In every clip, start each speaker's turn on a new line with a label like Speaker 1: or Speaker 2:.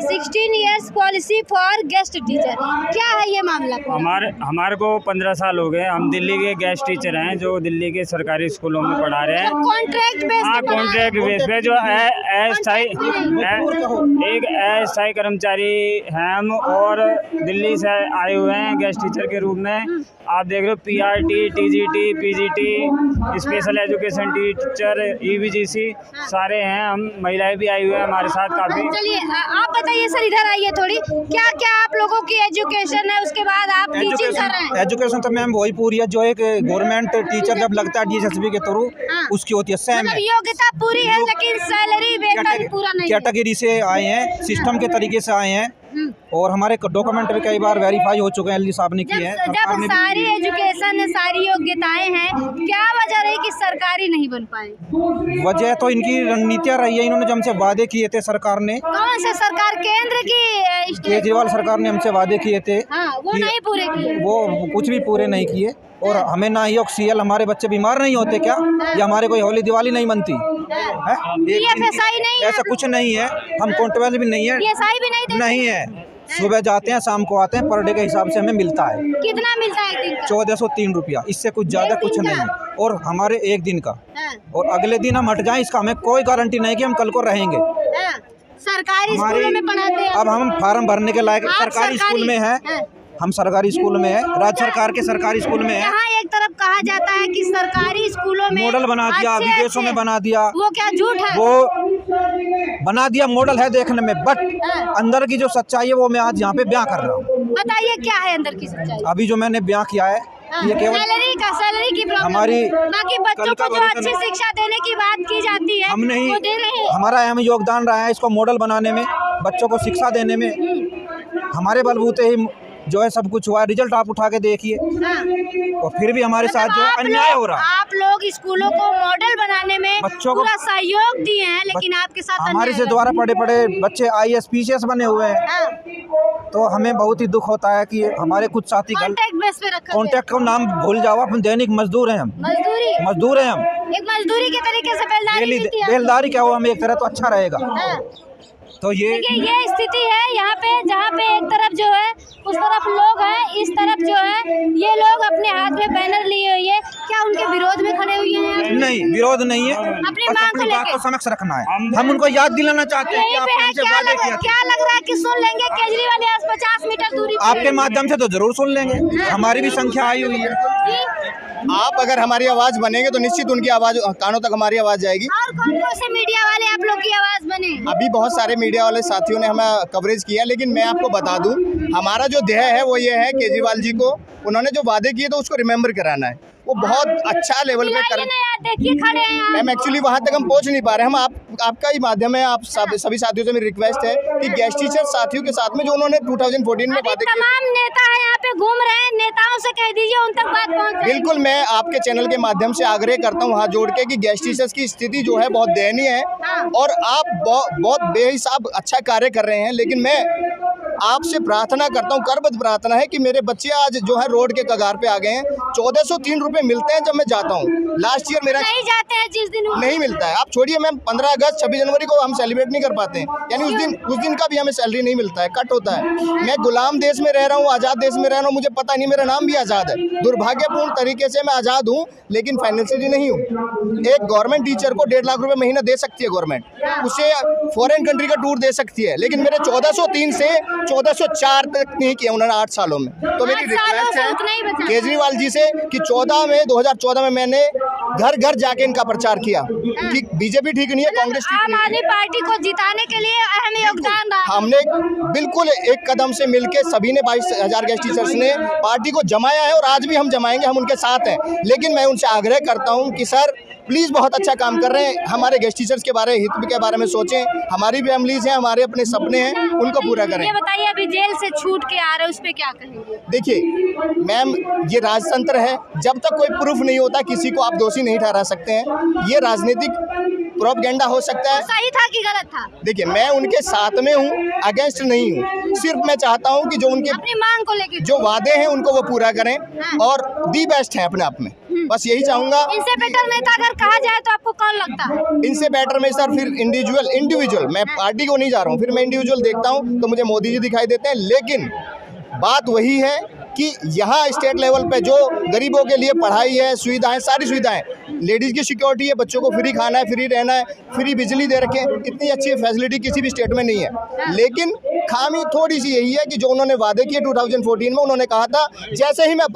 Speaker 1: 16 years policy for guest teacher, क्या है ये मामला?
Speaker 2: हमारे को 15 साल हो गए। हम दिल्ली के गेस्ट टीचर हैं जो दिल्ली के सरकारी स्कूलों में पढ़ा रहे हैं।
Speaker 1: कॉन्ट्रैक्ट बेस पे
Speaker 2: कॉन्ट्रैक्ट बेस पे जो है एक अस्थायी कर्मचारी हैं हम, और दिल्ली से आए हुए हैं गेस्ट टीचर के रूप में। आप देख रहे हो PRT, TGT, PGT, special education teacher, EVGC सारे हैं। हम महिलाएं भी आई हुए हैं हमारे साथ काफ़ी।
Speaker 1: चलिए आप बताइए सर, इधर आइए थोड़ी, क्या क्या आप लोगों की एजुकेशन है, उसके बाद आप टीचिंग कर रहे हैं?
Speaker 3: एजुकेशन तो मैम वही पूरी है जो एक गवर्नमेंट टीचर जब लगता है DSSB के थ्रू उसकी होती है, सेम है।
Speaker 1: योग्यता पूरी है लेकिन सैलरी वेतन पूरा नहीं है।
Speaker 3: कैटेगरी से आए हैं, सिस्टम के तरीके से आए हैं, और हमारे डॉक्यूमेंट भी कई बार वेरीफाई हो चुके हैं, एलजी साहब ने किए हैं।
Speaker 1: जब सारी एजुकेशन है, सारी योग्यताएं हैं, क्या वजह रही कि सरकारी नहीं बन पाए?
Speaker 3: वजह तो इनकी रणनीतियाँ रही है। इन्होंने जो हमसे वादे किए थे सरकार ने,
Speaker 1: कौन से सरकार, केंद्र की?
Speaker 3: केजरीवाल सरकार ने हमसे वादे किए थे,
Speaker 1: वो नहीं पूरे किए,
Speaker 3: वो कुछ भी पूरे नहीं किए। और हमें ना ही ऑक्सीजन, हमारे बच्चे बीमार नहीं होते क्या, या हमारे कोई होली दिवाली नहीं मनती है? ऐसा कुछ नहीं है। हम काउंटेबल भी नहीं है, नहीं है। सुबह जाते हैं, शाम को आते हैं, पर डे के हिसाब से हमें मिलता है।
Speaker 1: कितना मिलता है?
Speaker 3: 1403 रुपया, इससे कुछ ज्यादा कुछ नहीं। और हमारे एक दिन का, और अगले दिन हम हट जाएं इसका हमें कोई गारंटी नहीं कि हम कल को रहेंगे।
Speaker 1: सरकारी स्कूलों में पढ़ाते हैं।
Speaker 3: अब हम फार्म भरने के लायक सरकारी स्कूल में है, हम सरकारी स्कूल में है, राज्य सरकार के सरकारी स्कूल में है।
Speaker 1: यहाँ एक तरफ कहा जाता है कि सरकारी स्कूलों में
Speaker 3: मॉडल बना दिया, विदेशों में बना दिया,
Speaker 1: वो क्या झूठ है?
Speaker 3: वो बना दिया, मॉडल है देखने में, बट अंदर की जो सच्चाई है वो मैं आज यहाँ पे बयां कर रहा हूँ।
Speaker 1: बताइए क्या है अंदर की सच्चाई?
Speaker 3: अभी जो मैंने बयां किया है ये केवल
Speaker 1: सैलरी की प्रॉब्लम,
Speaker 3: हमारी
Speaker 1: बाकी बच्चों को जो अच्छी शिक्षा देने की बात की जाती है,
Speaker 3: हम नहीं,
Speaker 1: वो दे रहे हैं।
Speaker 3: हमारा अहम योगदान रहा है इसको मॉडल बनाने में, बच्चों को शिक्षा देने में। हमारे बलबूते ही जो है सब कुछ हुआ है। रिजल्ट आप उठा के देखिए, और फिर भी हमारे साथ जो है अन्याय हो रहा है।
Speaker 1: आप लोग स्कूलों को मॉडल बनाने में
Speaker 3: बच्चों को
Speaker 1: पूरा सहयोग दिए हैं, लेकिन आपके साथ
Speaker 3: हमारे से द्वारा पढ़े पढ़े बच्चे IAS PCS बने हुए हैं। तो हमें बहुत ही दुख होता है कि हमारे कुछ साथी
Speaker 1: कॉन्ट्रैक्ट बेस पे रखा,
Speaker 3: कॉन्ट्रैक्ट का नाम भूल जाओ, अपन दैनिक मजदूर हैं, हम मजदूर हैं। हम
Speaker 1: एक मजदूरी के तरीके से
Speaker 3: बेलदारी क्या हुआ, हम एक तरह तो अच्छा रहेगा। तो ये
Speaker 1: स्थिति है यहाँ पे, जहाँ पे एक तरफ जो है उस तरफ लोग हैं, इस तरफ जो है ये लोग अपने हाथ में बैनर लिए हुए हैं। क्या उनके विरोध में खड़े हुए हैं?
Speaker 3: नहीं, विरोध नहीं है,
Speaker 1: अपनी बात
Speaker 3: को समक्ष रखना है। हम उनको याद दिलाना चाहते हैं कि
Speaker 1: क्या लग रहा है कि सुन लेंगे केजरीवाल 50 मीटर दूरी?
Speaker 3: आपके माध्यम से तो जरूर सुन लेंगे, हमारी भी संख्या आई हुई है।
Speaker 4: आप अगर हमारी आवाज बनेंगे तो निश्चित उनकी आवाज कानों तक हमारी आवाज जाएगी।
Speaker 1: और कौन से मीडिया वाले आप लोग की आवाज बने?
Speaker 4: अभी बहुत सारे मीडिया वाले साथियों ने हमें कवरेज किया, लेकिन मैं आपको बता दूं, हमारा जो ध्येय है वो ये है, केजरीवाल जी को उन्होंने जो वादे किए तो उसको रिमेम्बर कराना है। वो बहुत अच्छा लेवल पे कर,
Speaker 1: देखिए खड़े हैं
Speaker 4: मैम एक्चुअली वहाँ तक हम पहुँच नहीं पा रहे। हम आपका ही माध्यम है, आप सभी साथियों से मेरी रिक्वेस्ट है कि गेस्ट टीचर साथियों के साथ में जो उन्होंने 2014 में वादे किए,
Speaker 1: तमाम नेता है यहाँ पे घूम रहे हैं, नेताओं से कह दीजिए उन तक बात पहुँचे।
Speaker 4: बिल्कुल, मैं आपके चैनल के माध्यम से आग्रह करता हूँ हाथ जोड़ के कि गेस्ट टीचर्स की स्थिति जो है बहुत दयनीय है, और आप बहुत बेहिसाब अच्छा कार्य कर रहे हैं, लेकिन मैं आपसे प्रार्थना करता हूँ, करबद्ध प्रार्थना है कि मेरे बच्चे आज जो है रोड के कगार पे आ गए हैं। 1403 रुपए मिलते हैं जब मैं जाता हूँ। लास्ट ईयर मेरा
Speaker 1: नहीं जाते हैं, जिस दिन
Speaker 4: नहीं मिलता है। आप छोड़िए मैम, 15 अगस्त 26 जनवरी को हम सेलिब्रेट नहीं कर पाते हैं, यानी उस दिन का भी हमें सैलरी नहीं मिलता है, कट होता है। मैं गुलाम देश में रह रहा हूँ, आज़ाद देश में रह रहा हूँ, मुझे पता नहीं, मेरा नाम भी आज़ाद है। दुर्भाग्यपूर्ण तरीके से मैं आज़ाद हूँ, लेकिन फाइनेंशियली नहीं हूँ। एक गवर्नमेंट टीचर को 1.5 लाख रुपये महीना दे सकती है गवर्नमेंट, उसे फॉरेन कंट्री का टूर दे सकती है, लेकिन मेरे 1403 से 1404 तक नहीं किया उन्होंने 8 सालों में। तो मेरी रिक्वेस्ट है केजरीवाल जी से कि 2014 में मैंने घर घर जाके इनका प्रचार किया कि बीजेपी ठीक नहीं है, कांग्रेस ठीक नहीं है।
Speaker 1: आम आदमी पार्टी को जिताने के लिए अहम योगदान रहा।
Speaker 4: हमने बिल्कुल एक कदम से मिलके सभी ने 22,000 गेस्ट टीचर्स ने पार्टी को जमाया है, और आज भी हम जमाएंगे, हम उनके साथ हैं। लेकिन मैं उनसे आग्रह करता हूं कि सर प्लीज़, बहुत अच्छा काम कर रहे हैं, हमारे गेस्ट टीचर्स के हित के बारे में सोचें। हमारी फैमिलीज हैं, हमारे अपने सपने हैं, उनको पूरा करें।
Speaker 1: ये बताइए, अभी जेल से छूट के आ रहे हैं, उस पर क्या कहेंगे?
Speaker 4: देखिए मैम, ये राजतंत्र है, जब तक कोई प्रूफ नहीं होता किसी को आप दोषी नहीं ठहरा सकते हैं। ये राजनीतिक प्रोपेगेंडा हो सकता है।
Speaker 1: सही था कि गलत था?
Speaker 4: देखिए, मैं उनके साथ में हूँ, अगेंस्ट नहीं हूँ। सिर्फ मैं चाहता हूँ कि जो उनके
Speaker 1: अपनी मांग को लेकर
Speaker 4: जो वादे हैं उनको वो पूरा करें, और दी बेस्ट हैं अपने आप में। बस यही चाहूंगा।
Speaker 1: इनसे बेटर नेता अगर कहा जाए तो आपको कौन लगता है?
Speaker 4: इनसे बेटर में सर फिर इंडिविजुअल मैं पार्टी को नहीं जा रहा हूँ, फिर मैं इंडिविजुअल देखता हूँ तो मुझे मोदी जी दिखाई देते हैं। लेकिन बात वही है कि यहाँ स्टेट लेवल पे जो गरीबों के लिए पढ़ाई है, सुविधाएं, सारी सुविधाएं, लेडीज़ की सिक्योरिटी है, बच्चों को फ्री खाना है, फ्री रहना है, फ्री बिजली दे रखे, इतनी अच्छी फैसिलिटी किसी भी स्टेट में नहीं है। लेकिन खामी थोड़ी सी यही है कि जो उन्होंने वादे किए 2014 में, उन्होंने कहा था जैसे ही मैं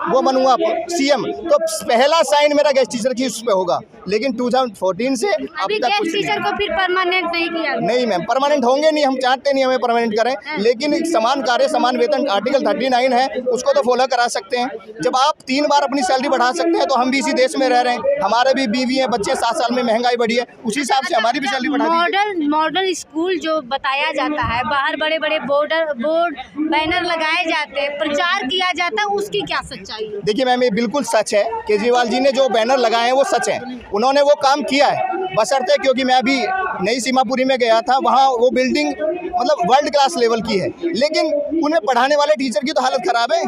Speaker 4: वो बनूंगा सीएम तो पहला साइन मेरा गेस्ट टीचर की उस पे होगा, लेकिन 2014 से अब
Speaker 1: अभी
Speaker 4: तक
Speaker 1: गेस्ट
Speaker 4: कुछ
Speaker 1: टीचर को फिर परमानेंट नहीं किया?
Speaker 4: नहीं मैम, परमानेंट होंगे नहीं, हम चाहते नहीं हमें परमानेंट करें, लेकिन समान कार्य समान वेतन आर्टिकल 39 है उसको तो फॉलो करा सकते हैं। जब आप 3 बार अपनी सैलरी बढ़ा सकते हैं तो हम भी इसी देश में रह रहे हैं, हमारे भी बीवी हैं, बच्चे, 7 साल में महंगाई बढ़ी है, उसी हिसाब से हमारी भी सैलरी बढ़ा दी।
Speaker 1: मॉडल स्कूल जो बताया जाता है, बाहर बड़े बड़े बोर्ड बैनर लगाए जाते हैं, प्रचार किया जाता है, उसकी क्या सच्चाई है?
Speaker 4: देखिए मैम, ये बिल्कुल सच है। केजरीवाल जी ने जो बैनर लगाए हैं वो सच है, उन्होंने वो काम किया है, बशर्ते क्योंकि मैं अभी नई सीमापुरी में गया था, वहाँ वो बिल्डिंग मतलब वर्ल्ड क्लास लेवल की है, लेकिन उन्हें पढ़ाने वाले टीचर की तो हालत खराब है।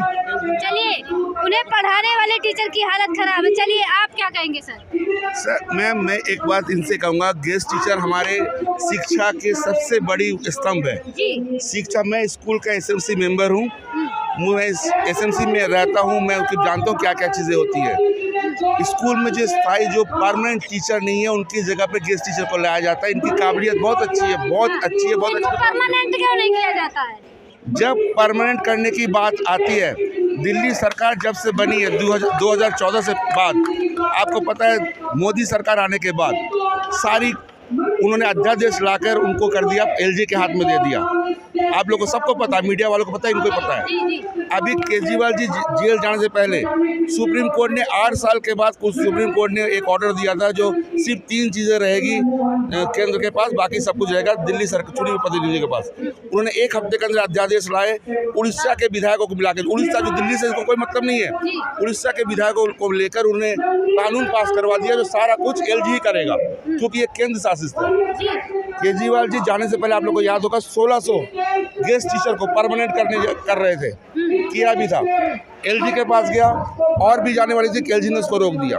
Speaker 1: चलिए, उन्हें पढ़ाने वाले टीचर की हालत खराब है, चलिए आप क्या कहेंगे सर?
Speaker 5: सर मैम, मैं एक बात इनसे कहूँगा, गेस्ट टीचर हमारे शिक्षा के सबसे बड़ी स्तंभ है
Speaker 1: जी।
Speaker 5: शिक्षा, मैं स्कूल का एसएमसी मेंबर हूँ, मैं एसएमसी में रहता हूँ, मैं उसको जानता हूँ क्या क्या चीज़ें होती है। स्कूल में जो स्थायी जो परमानेंट टीचर नहीं है उनकी जगह पे गेस्ट टीचर को लाया जाता है। इनकी काबिलियत बहुत अच्छी है, बहुत अच्छी है, बहुत अच्छी है।
Speaker 1: परमानेंट क्यों नहीं किया जाता है?
Speaker 5: जब परमानेंट करने की बात आती है, दिल्ली सरकार जब से बनी है 2014 से बाद, आपको पता है मोदी सरकार आने के बाद सारी उन्होंने अध्यादेश लाकर उनको कर दिया, एलजी के हाथ में दे दिया। आप लोगों को सबको पता है, मीडिया वालों को पता है, इनको पता है। अभी केजरीवाल जी जेल जाने से पहले सुप्रीम कोर्ट ने 8 साल के बाद सुप्रीम कोर्ट ने एक ऑर्डर दिया था जो सिर्फ 3 चीज़ें रहेगी केंद्र के पास, बाकी सब कुछ रहेगा दिल्ली सरकार चुनी हुई प्रतिनिधियों के पास। उन्होंने 1 हफ्ते के अंदर अध्यादेश लाए, उड़ीसा के विधायकों को मिला के, उड़ीसा जो दिल्ली से इसको कोई मतलब नहीं है, उड़ीसा के विधायकों को लेकर उन्होंने कानून पास करवा दिया जो सारा कुछ एलजी ही करेगा, क्योंकि ये केंद्र शासित है। केजरीवाल जी जाने से पहले आप लोग को याद होगा 1600 गेस्ट टीचर को परमानेंट कर रहे थे, किया भी था, एलजी के पास गया और भी जाने वाली थी, एलजी ने उसको रोक दिया।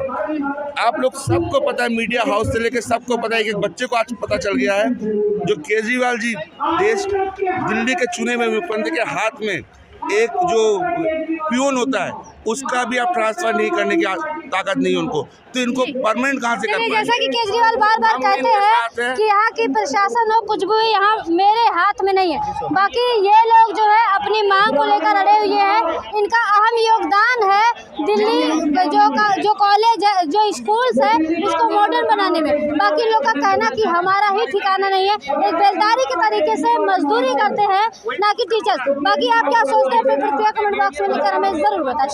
Speaker 5: आप लोग सबको पता है, मीडिया हाउस से लेकर सबको पता है कि एक बच्चे को आज पता चल गया है जो केजरीवाल जी दिल्ली के चुने हुए मुख्यमंत्री के हाथ में एक जो पियून होता है उसका भी आप ट्रांसफर नहीं करने की ताकत नहीं है उनको, तो इनको परमानेंट कहाँ से कर पाएंगे?
Speaker 1: जैसा कि केजरीवाल बार बार कहते हैं कि यहाँ की प्रशासन हो कुछ भी यहाँ मेरे हाथ में नहीं है, बाकी ये लोग जो है अपनी मांग को लेकर अड़े हुए हैं। इनका अहम योगदान है दिल्ली जो कॉलेज है, जो स्कूल्स है, उसको मॉडर्न बनाने में। बाकी लोग का कहना कि हमारा ही ठिकाना नहीं है, एक बेलदारी के तरीके से मजदूरी करते हैं, ना कि टीचर्स। बाकी आप क्या सोचते हैं, फिर कृपया कमेंट बॉक्स में लिखकर हमें जरूर बताएं।